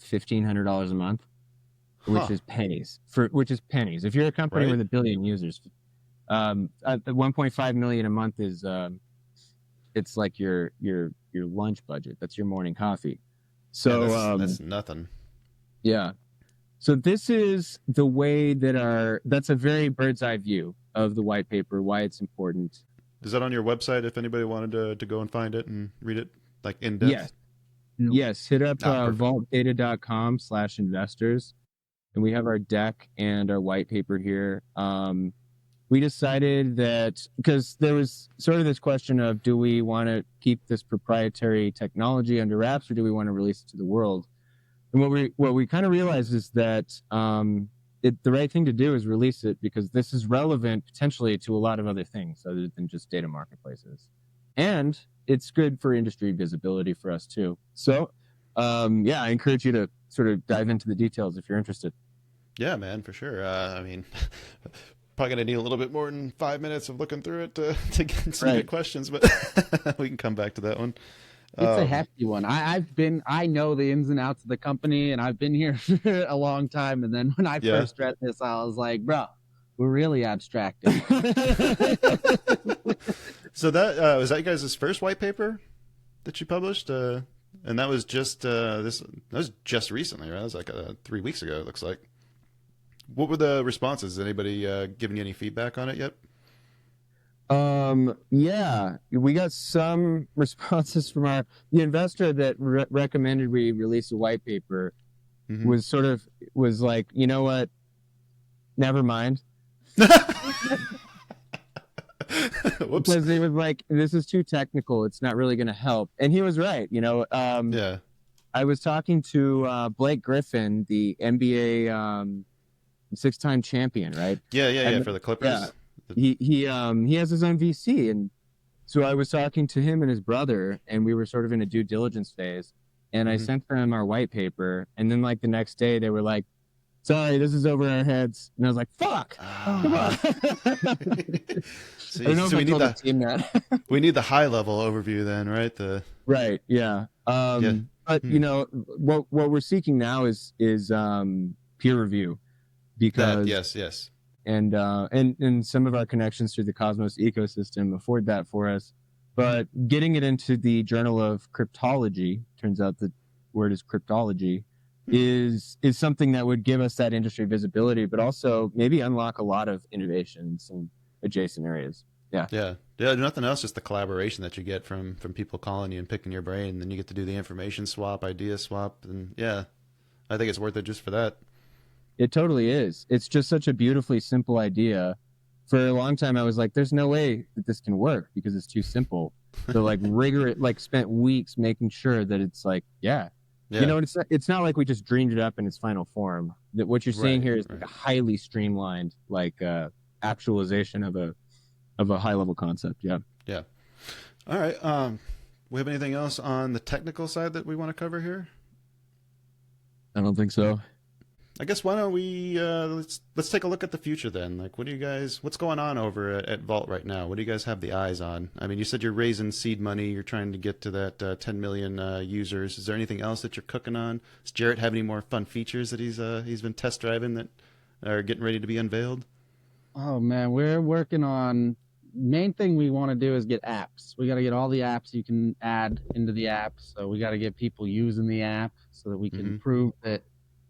$1,500 a month, which is pennies. If you're a company with 1 billion users, at the 1.5 million a month is it's like your lunch budget. That's your morning coffee. So
that's nothing.
Yeah. So this is the way that's a very bird's eye view of the white paper, why it's important.
Is that on your website if anybody wanted to go and find it and read it like in depth?
Yes. Hit up vaultdata.com/investors. And we have our deck and our white paper here. We decided that because there was sort of this question of, do we want to keep this proprietary technology under wraps or do we want to release it to the world? And what we kind of realized is that the right thing to do is release it because this is relevant potentially to a lot of other things other than just data marketplaces. And it's good for industry visibility for us too. So, I encourage you to sort of dive into the details if you're interested.
Yeah, man, for sure. I mean, probably going to need a little bit more than 5 minutes of looking through it to get some good questions, but we can come back to that one.
It's a hefty one. I know the ins and outs of the company, and I've been here for a long time. And then when I first read this, I was like, bro, we're really abstracting.
So that was that you guys' first white paper that you published? And that was just that was just recently, right? It was like 3 weeks ago, it looks like. What were the responses? Is anybody giving you any feedback on it yet?
We got some responses from the investor that recommended we release a white paper. Was like, you know what? Never mind. Because he was like, this is too technical. It's not really going to help. And he was right. I was talking to Blake Griffin, the NBA 6-time champion, right?
Yeah, for the Clippers.
Yeah. He has his own VC, and so I was talking to him and his brother, and we were sort of in a due diligence phase, and I sent them our white paper, and then like the next day they were like, sorry, this is over our heads. And I was like, fuck, come on.
So,
I don't know if I told the team that.
We need the high level overview then, right?
Right, yeah. But you know, what we're seeking now is peer review, because
yes.
And some of our connections through the Cosmos ecosystem afford that for us. But getting it into the Journal of Cryptology, turns out the word is cryptology, is something that would give us that industry visibility, but also maybe unlock a lot of innovations in adjacent areas. Yeah.
Nothing else, just the collaboration that you get from people calling you and picking your brain, and then you get to do the information swap, idea swap, and I think it's worth it just for that.
It totally is. It's just such a beautifully simple idea. For a long time, I was like, there's no way that this can work because it's too simple. So like spent weeks making sure that it's like, you know, it's not like we just dreamed it up in its final form. That what you're seeing here is like a highly streamlined, like actualization of a high level concept. Yeah.
All right. We have anything else on the technical side that we want to cover here?
I don't think so.
I guess why don't we let's take a look at the future then. Like, what's going on over at Valt right now? What do you guys have the eyes on? I mean, you said you're raising seed money. You're trying to get to that 10 million users. Is there anything else that you're cooking on? Does Jarrett have any more fun features that he's been test driving that are getting ready to be unveiled?
Oh man, we're working on, main thing we want to do is get apps. We got to get all the apps you can add into the app. So we got to get people using the app so that we can prove that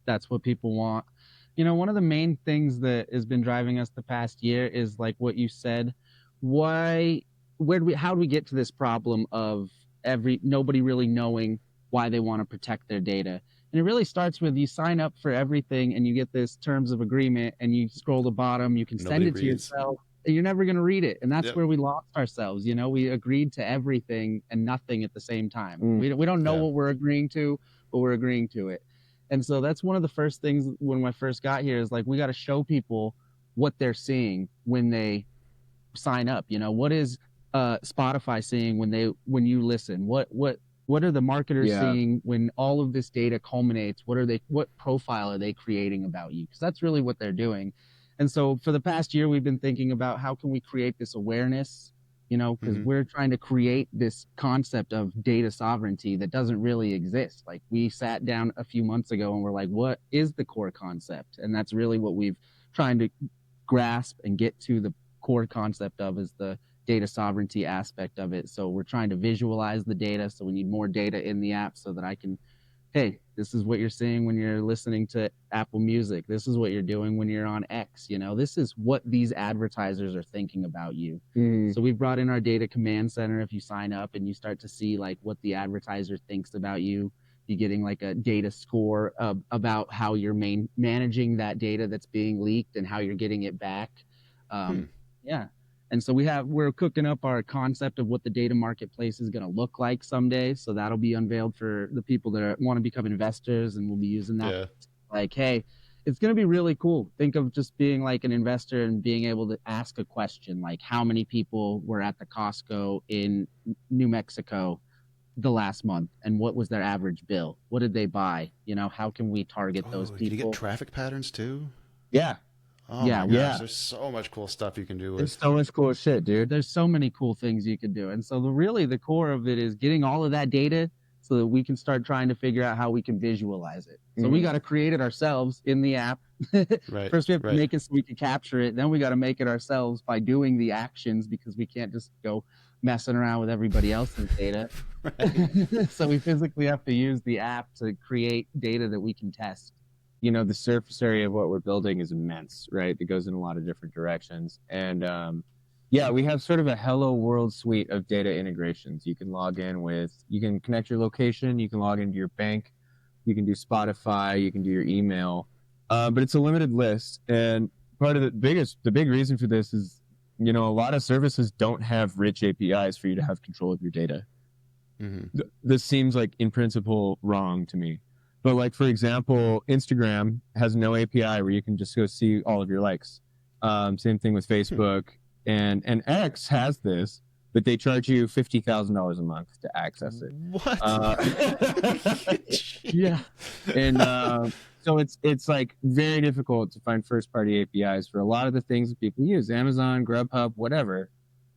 that's what people want. You know, one of the main things that has been driving us the past year is like what you said. How do we get to this problem of nobody really knowing why they want to protect their data? And it really starts with you sign up for everything and you get this terms of agreement and you scroll to the bottom, you can send it to yourself and you're never going to read it. And that's where we lost ourselves. You know, we agreed to everything and nothing at the same time. We don't know what we're agreeing to, but we're agreeing to it. And so that's one of the first things when I first got here is like, we got to show people what they're seeing when they sign up. You know, what is Spotify seeing when you listen? What are the marketers seeing when all of this data culminates? What profile are they creating about you? Because that's really what they're doing. And so for the past year, we've been thinking about how can we create this awareness, you know, because we're trying to create this concept of data sovereignty that doesn't really exist. Like we sat down a few months ago and we're like, what is the core concept? And that's really what we've trying to grasp and get to the core concept of, is the data sovereignty aspect of it. So we're trying to visualize the data. So we need more data in the app so that I can, hey, this is what you're seeing when you're listening to Apple Music. This is what you're doing when you're on X. You know, this is what these advertisers are thinking about you. So we've brought in our data command center. If you sign up and you start to see like what the advertiser thinks about you, you're getting like a data score about how you're managing that data that's being leaked and how you're getting it back. And so we're cooking up our concept of what the data marketplace is going to look like someday. So that'll be unveiled for the people that want to become investors, and we'll be using that. Like, hey, it's going to be really cool. Think of just being like an investor and being able to ask a question like, how many people were at the Costco in New Mexico the last month, and what was their average bill? What did they buy? You know, how can we target those people?
Can you get traffic patterns too?
Yeah.
Oh my gosh, there's so much cool stuff you can do.
There's so much cool shit, dude.
There's so many cool things you can do. And so the core of it is getting all of that data so that we can start trying to figure out how we can visualize it. So we got to create it ourselves in the app. First we have to make it so we can capture it. Then we got to make it ourselves by doing the actions, because we can't just go messing around with everybody else's data. So we physically have to use the app to create data that we can test.
You know, the surface area of what we're building is immense, right? It goes in a lot of different directions. And we have sort of a hello world suite of data integrations. You can log in you can connect your location, you can log into your bank, you can do Spotify, you can do your email, but it's a limited list. And part of the big reason for this is, you know, a lot of services don't have rich APIs for you to have control of your data. This seems like in principle wrong to me. But like, for example, Instagram has no API where you can just go see all of your likes. Same thing with Facebook. And X has this, but they charge you $50,000 a month to access it.
What?
Yeah.
And so it's like very difficult to find first party APIs for a lot of the things that people use, Amazon, Grubhub, whatever.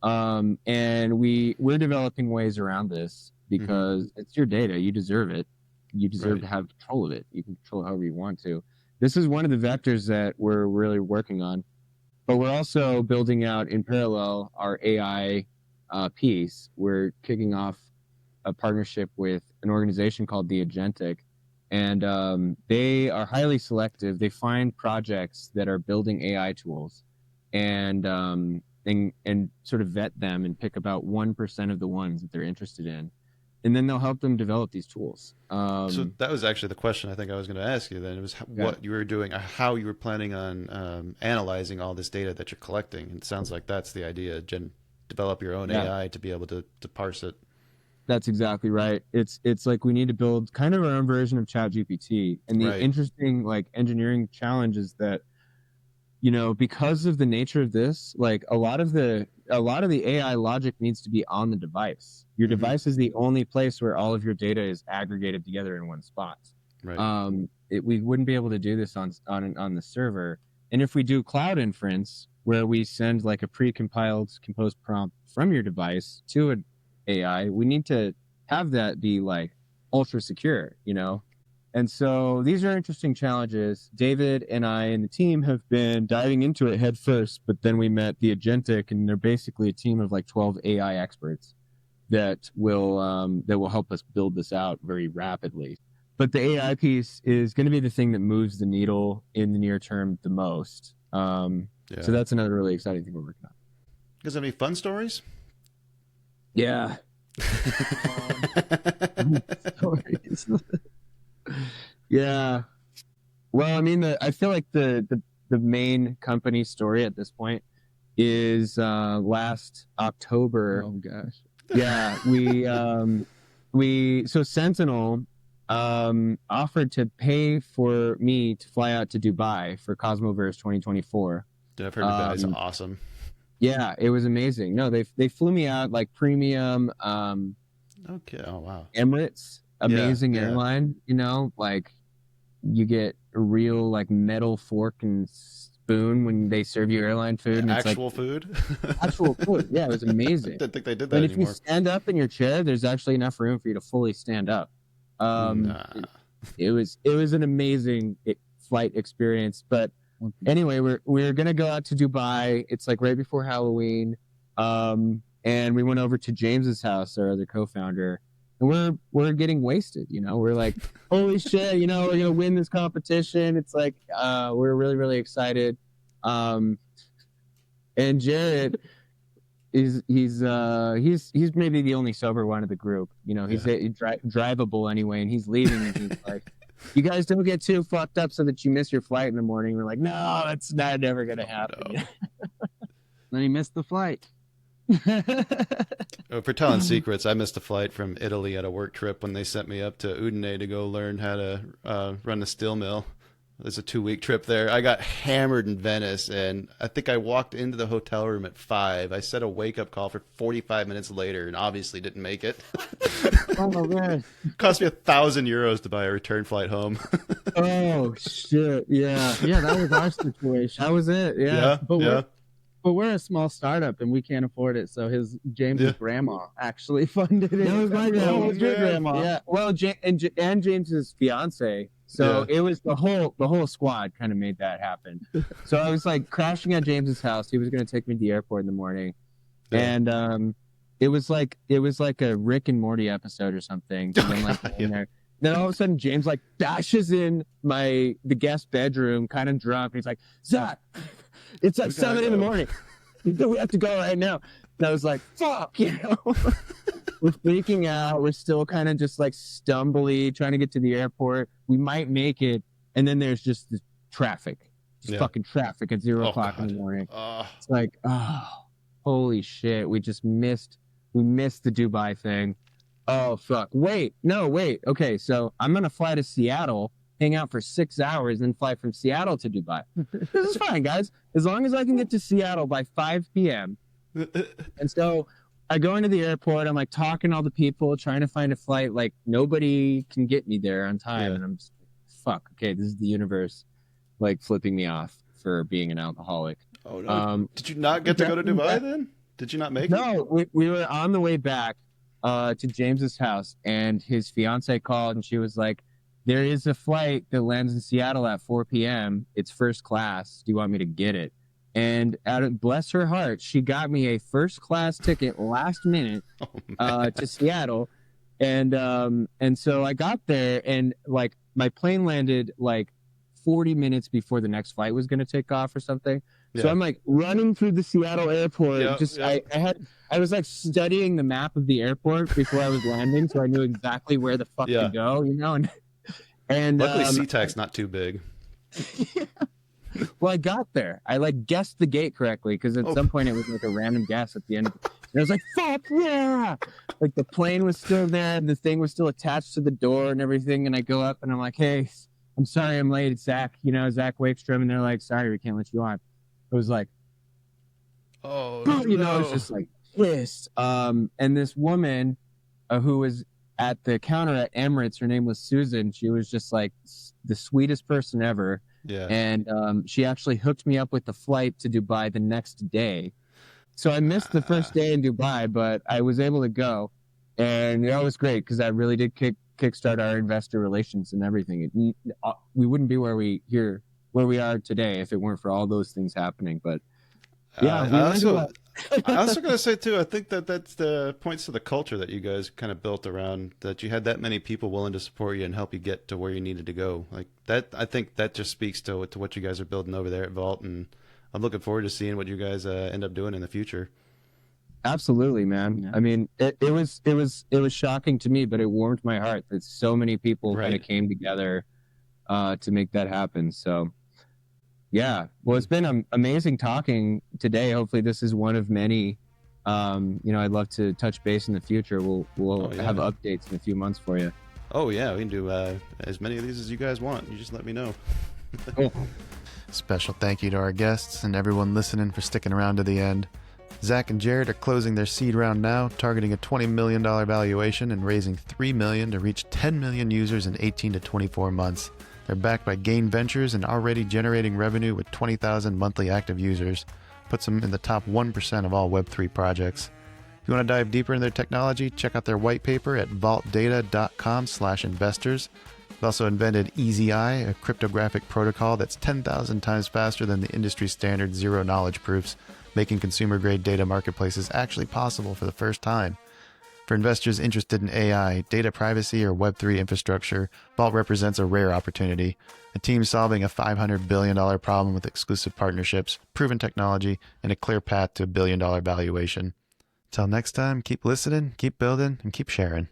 And we're developing ways around this because it's your data. You deserve it. You deserve to have control of it. You can control it however you want to. This is one of the vectors that we're really working on, but we're also building out in parallel our AI piece. We're kicking off a partnership with an organization called The Agentic, and they are highly selective. They find projects that are building AI tools and sort of vet them and pick about 1% of the ones that they're interested in. And then they'll help them develop these tools.
So that was actually the question I think I was going to ask you then. It was what you were doing, how you were planning on analyzing all this data that you're collecting. It sounds like that's the idea, develop your own AI to be able to parse it.
That's exactly right. It's like we need to build kind of our own version of ChatGPT. And the interesting like engineering challenge is that, you know, because of the nature of this, like a lot of the AI logic needs to be on the device. Your device is the only place where all of your data is aggregated together in one spot.
Right.
We wouldn't be able to do this on the server. And if we do cloud inference, where we send like a pre-compiled composed prompt from your device to an AI, we need to have that be like ultra secure, you know? And so these are interesting challenges. David and I and the team have been diving into it head first, but then we met The Agentic, and they're basically a team of like 12 AI experts that will help us build this out very rapidly. But the AI piece is going to be the thing that moves the needle in the near term the most. So that's another really exciting thing we're working on.
You guys have any fun stories?
Yeah. Yeah. Well, I mean, I feel like the main company story at this point is last October.
Oh gosh.
Yeah, so Sentinel offered to pay for me to fly out to Dubai for Cosmoverse 2024.
Dude, I've heard Dubai is awesome.
Yeah, it was amazing. No, they flew me out like premium.
Okay. Oh wow.
Emirates, amazing airline. You know, like you get a real like metal fork and spoon when they serve you airline food. And
actual
it's like,
food.
Actual food. Yeah, it was amazing.
I didn't think they did that
and
anymore.
if you stand up in your chair, there's actually enough room for you to fully stand up. It was an amazing flight experience. But anyway, we're gonna go out to Dubai. It's like right before Halloween, and we went over to James's house, our other co-founder, and we're getting wasted. You know, we're like, holy shit! You know, we're gonna win this competition. It's like we're really really excited. And Jarret he's maybe the only sober one of the group. You know, he's drivable anyway, and he's leaving, and he's like, you guys don't get too fucked up so that you miss your flight in the morning. We're like, no, that's not never gonna happen. No.
Then he missed the flight.
For telling secrets, I missed a flight from Italy at a work trip when they sent me up to Udine to go learn how to run a steel mill. It was a 2-week trip there. I got hammered in Venice, and I think I walked into the hotel room at 5. I set a wake-up call for 45 minutes later and obviously didn't make it.
Oh, man.
Cost me €1,000 to buy a return flight home.
Oh, shit. Yeah.
Yeah, that was our situation.
That was it. Yeah.
But we're a small startup and we can't afford it. So James's grandma actually funded it.
That was my grandma.
Oh, it was your grandma.
Yeah. Well, and James's fiance. So it was the whole squad kind of made that happen. So I was like crashing at James's house. He was going to take me to the airport in the morning, and it was like a Rick and Morty episode or something. I'm like in there. Then all of a sudden, James like dashes in the guest bedroom, kind of drunk. And he's like, Zac, it's like 7 in the morning. We have to go right now. And I was like, fuck, you know. We're freaking out. We're still kind of just like stumbly trying to get to the airport. We might make it. And then there's just the traffic, fucking traffic at 0 o'clock in the morning. It's like, holy shit. We missed the Dubai thing. Oh, fuck. Wait. Okay. So I'm going to fly to Seattle, hang out for 6 hours, and fly from Seattle to Dubai. This is fine, guys. As long as I can get to Seattle by 5 p.m. And so I go into the airport. I'm like talking to all the people, trying to find a flight. Like nobody can get me there on time, and I'm just fuck. Okay, this is the universe, like flipping me off for being an alcoholic.
Oh no! Did you not get to go to Dubai then? Did you not make it?
No, we were on the way back to James's house, and his fiance called, and she was like, "There is a flight that lands in Seattle at 4 p.m. It's first class. Do you want me to get it?" And bless her heart, she got me a first class ticket last minute to Seattle, and so I got there, and like my plane landed like 40 minutes before the next flight was going to take off or something. Yeah. So I'm like running through the Seattle airport. I was like studying the map of the airport before I was landing, so I knew exactly where the fuck to go, you know. And
luckily SeaTac's not too big.
Yeah. Well, I got there. I like guessed the gate correctly because at some point it was like a random guess at the end. And I was like, "Fuck yeah!" Like the plane was still there, and the thing was still attached to the door and everything. And I go up and I'm like, "Hey, I'm sorry I'm late. It's Zac, Zac Wickstrom," and they're like, "Sorry, we can't let you on." I was like,
"Oh,
no. I was just like pissed. And this woman who was at the counter at Emirates, her name was Susan. She was just like the sweetest person ever.
Yeah.
And she actually hooked me up with the flight to Dubai the next day. So I missed the first day in Dubai, but I was able to go. And that was great because that really did kickstart our investor relations and everything. We wouldn't be where we are today if it weren't for all those things happening. But yeah,
I also gotta say too, I think that's the points to the culture that you guys kind of built around, that you had that many people willing to support you and help you get to where you needed to go. Like that, I think that just speaks to what you guys are building over there at Valt, and I'm looking forward to seeing what you guys end up doing in the future.
Absolutely, man. Yeah. I mean, it was shocking to me, but it warmed my heart that so many people kind of came together to make that happen. So. Yeah, well, it's been amazing talking today. Hopefully, this is one of many. I'd love to touch base in the future. We'll have updates in a few months for you.
Oh yeah, we can do as many of these as you guys want. You just let me know.
Cool.
Special thank you to our guests and everyone listening for sticking around to the end. Zac and Jarrett are closing their seed round now, targeting a $20 million valuation and raising $3 million to reach 10 million users in 18 to 24 months. They're backed by Gain Ventures and already generating revenue with 20,000 monthly active users. Puts them in the top 1% of all Web3 projects. If you want to dive deeper in their technology, check out their white paper at vaultdata.com/investors. They've also invented EasyEye, a cryptographic protocol that's 10,000 times faster than the industry standard zero knowledge proofs, making consumer-grade data marketplaces actually possible for the first time. For investors interested in AI, data privacy, or Web3 infrastructure, Valt represents a rare opportunity. A team solving a $500 billion problem with exclusive partnerships, proven technology, and a clear path to $1 billion valuation. Until next time, keep listening, keep building, and keep sharing.